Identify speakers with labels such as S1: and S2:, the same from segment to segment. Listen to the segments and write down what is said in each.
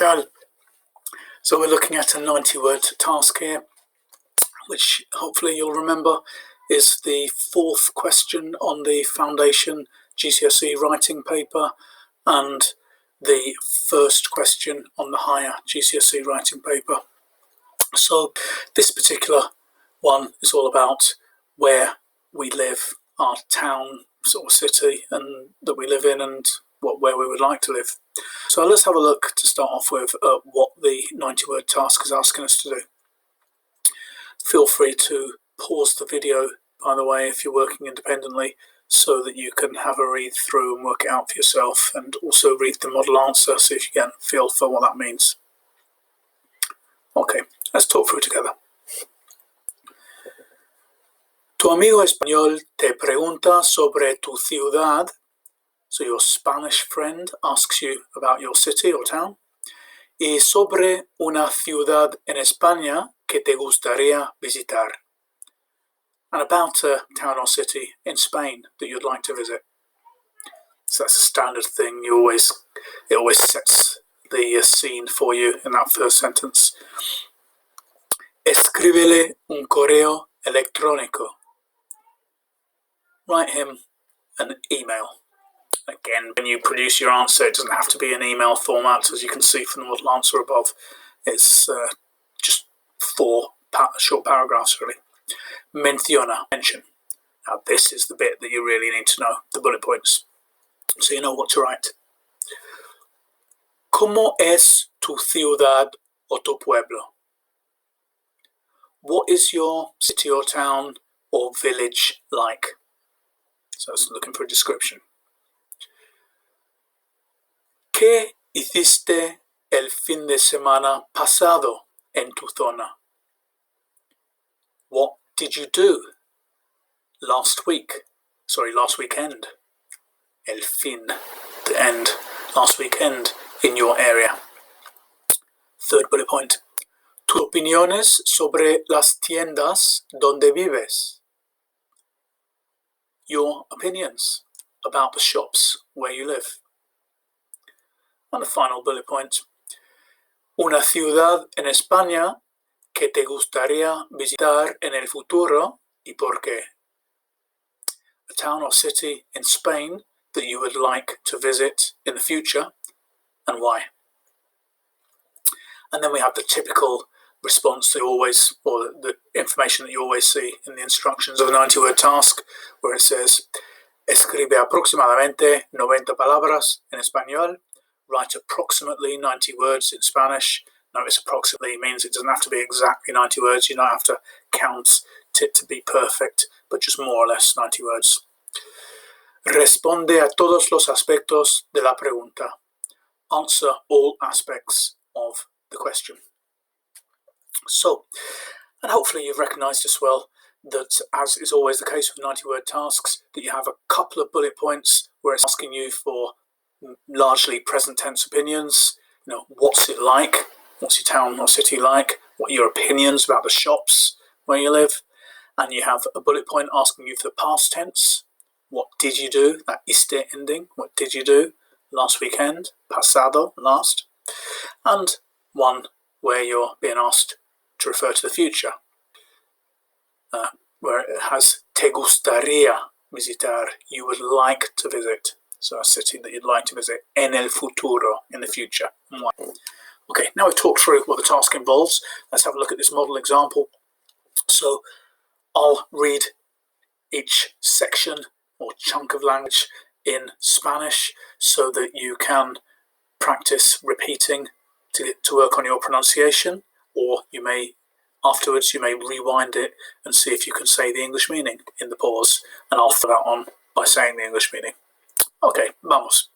S1: tal? So we're looking at a 90-word task here, which hopefully you'll remember is the fourth question on the Foundation GCSE writing paper and the first question on the higher GCSE writing paper. So this particular one is all about where we live, our town, sort of city, and that we live in, and where we would like to live. So let's have a look to start off with at what the 90-word task is asking us to do. Feel free to pause the video, by the way, if you're working independently, so that you can have a read through and work it out for yourself, and also read the model answer so if you get a feel for what that means. Okay, let's talk through together. Tu amigo español te pregunta sobre tu ciudad. So your Spanish friend asks you about your city or town. Y sobre una ciudad en España que te gustaría visitar. And about a town or city in Spain that you'd like to visit. So that's a standard thing. It always sets the scene for you in that first sentence. Escríbele un correo electrónico. Write him an email. Again, when you produce your answer, it doesn't have to be an email format, as you can see from the model answer above. It's just 4 short paragraphs, really. Menciona, mention. Now, this is the bit that you really need to know, the bullet points, so you know what to write. ¿Cómo es tu ciudad o tu pueblo? What is your city or town or village like? So it's looking for a description. ¿Qué hiciste el fin de semana pasado en tu zona? What did you do last weekend? El fin, the end, last weekend in your area. Third bullet point. Tus opiniones sobre las tiendas donde vives. Your opinions about the shops where you live. And the final bullet point. Una ciudad en España que te gustaría visitar en el futuro y por qué. A town or city in Spain that you would like to visit in the future and why. And then we have the typical response that always, or the information that you always see in the instructions of a 90-word task, where it says, escribe aproximadamente 90 palabras en español. Write approximately 90 words in Spanish. Notice approximately means it doesn't have to be exactly 90 words. You don't have to count it to be perfect, but just more or less 90 words. Responde a todos los aspectos de la pregunta. Answer all aspects of the question. So, and hopefully you've recognised as well that, as is always the case with 90-word tasks, that you have a couple of bullet points where it's asking you for largely present tense opinions. You know, what's it like? What's your town or city like? What are your opinions about the shops where you live? And you have a bullet point asking you for the past tense. What did you do? That iste ending. What did you do last weekend? Pasado, last. And one where you're being asked to refer to the future, where it has te gustaría visitar. You would like to visit. So a city that you'd like to visit, en el futuro, in the future. Okay, now we've talked through what the task involves. Let's have a look at this model example. So I'll read each section or chunk of language in Spanish so that you can practice repeating to work on your pronunciation, or afterwards you may rewind it and see if you can say the English meaning in the pause, and I'll fill that on by saying the English meaning. Ok, vamos.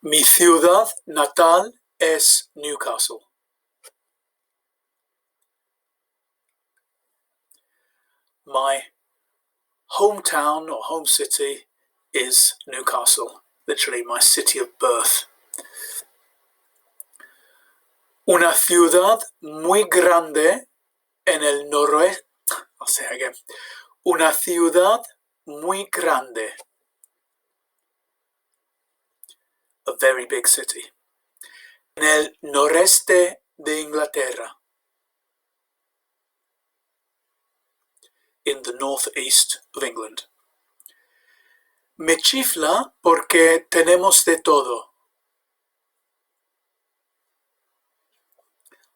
S1: Mi ciudad natal es Newcastle. My hometown or home city is Newcastle, literally my city of birth. Una ciudad muy grande en el noroeste. I'll say it again. Una ciudad muy grande. A very big city. En el noreste de Inglaterra. In the northeast of England. Me chifla porque tenemos de todo.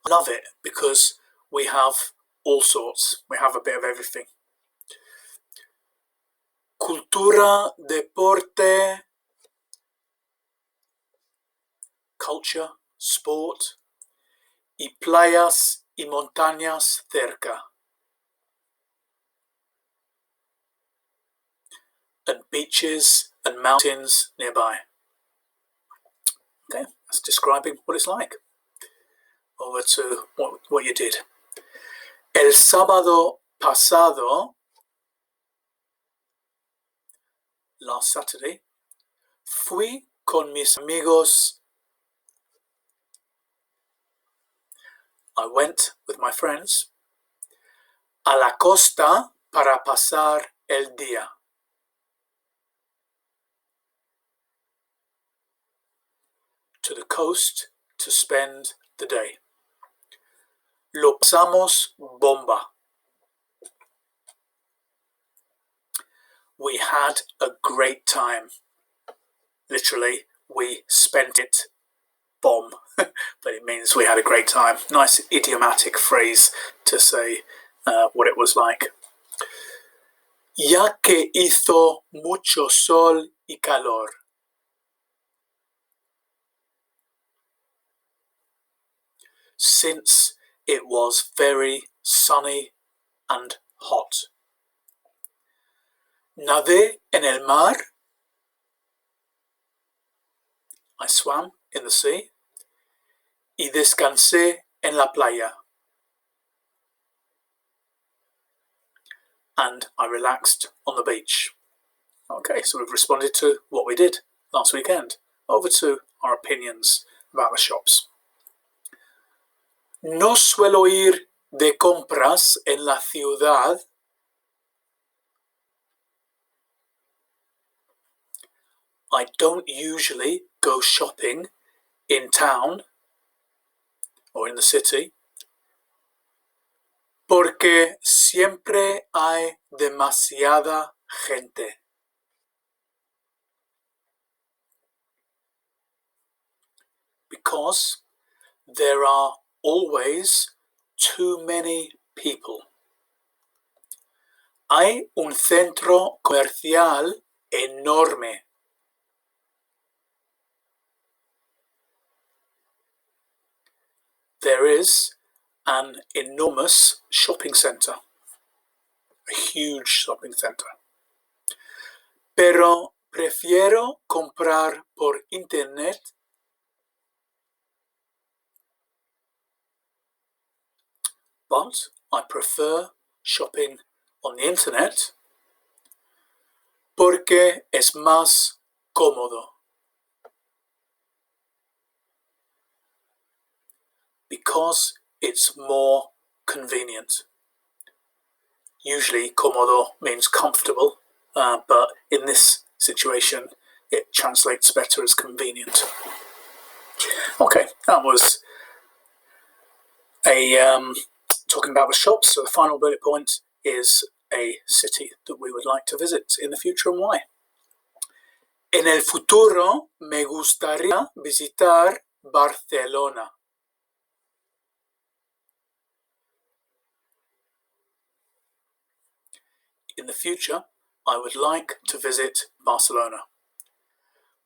S1: I love it because we have all sorts. We have a bit of everything. Cultura, deporte, culture, sport, y playas y montañas cerca. And beaches and mountains nearby. Okay, that's describing what it's like. Over to what you did. El sábado pasado, last Saturday, fui con mis amigos. I went with my friends a la costa para pasar el día. To the coast to spend the day. Lo pasamos bomba. We had a great time. Literally, we spent it bomb. But it means we had a great time. Nice idiomatic phrase to say what it was like. Ya que hizo mucho sol y calor. Since it was very sunny and hot. Nadé en el mar. I swam in the sea. Y descansé en la playa. And I relaxed on the beach. Okay, so we've responded to what we did last weekend. Over to our opinions about the shops. No suelo ir de compras en la ciudad. I don't usually go shopping in town or in the city. Porque siempre hay demasiada gente. Because there are always too many people. Hay un centro comercial enorme. There is an enormous shopping centre. A huge shopping centre. Pero prefiero comprar por internet. But I prefer shopping on the internet porque es más cómodo. Because it's more convenient. Usually cómodo means comfortable, but in this situation it translates better as convenient. Okay, that was talking about the shops. So the final bullet point is a city that we would like to visit in the future and why. En el futuro me gustaría visitar Barcelona. In the future, I would like to visit Barcelona.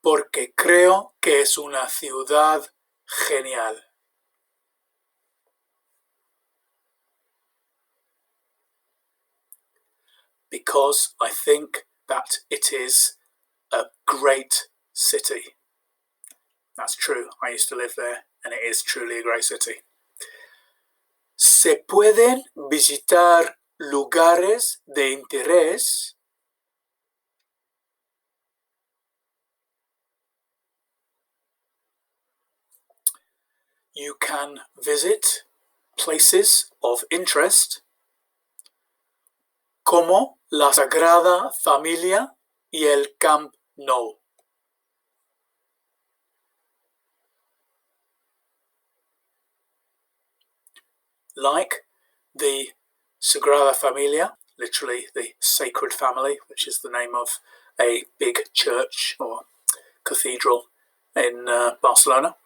S1: Porque creo que es una ciudad genial. Because I think that it is a great city. That's true. I used to live there and it is truly a great city. Se pueden visitar lugares de interés. You can visit places of interest como la Sagrada Familia y el Camp Nou. like the Sagrada Familia, literally the Sacred Family, which is the name of a big church or cathedral in Barcelona.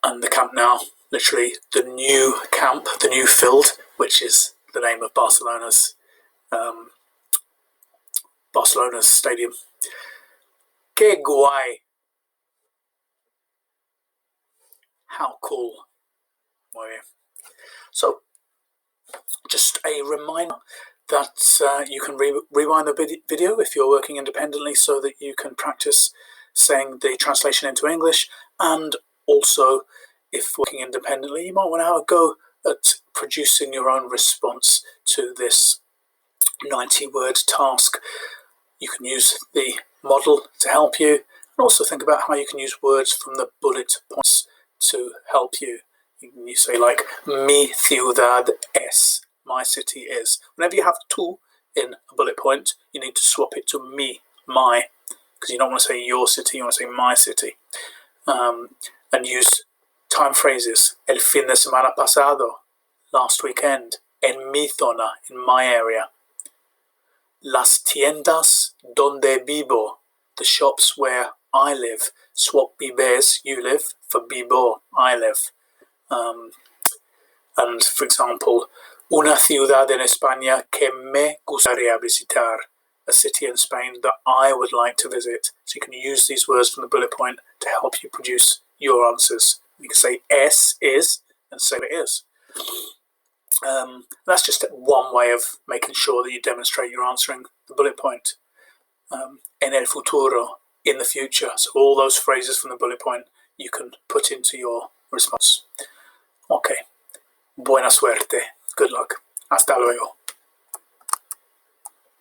S1: And the Camp Nou, literally the new camp, the new field, which is the name of Barcelona's stadium. Que guay. How cool. Muy bien. So, just a reminder that you can rewind the video if you're working independently so that you can practice saying the translation into English, and also if working independently you might want to have a go at producing your own response to this 90-word task. You can use the model to help you, and also think about how you can use words from the bullet points to help you. You say like, mi ciudad es, my city is. Whenever you have tu in a bullet point, you need to swap it to mi, my, because you don't want to say your city, you want to say my city. And use time phrases. El fin de semana pasado, last weekend. En mi zona, in my area. Las tiendas donde vivo, the shops where I live. Swap vives, you live, for vivo, I live. And for example, una ciudad en España que me gustaría visitar, a city in Spain that I would like to visit. So you can use these words from the bullet point to help you produce your answers. You can say es, is, and say it is. That's just one way of making sure that you demonstrate you're answering the bullet point. En el futuro, in the future. So all those phrases from the bullet point you can put into your response. Okay. Buena suerte. Good luck. Hasta luego.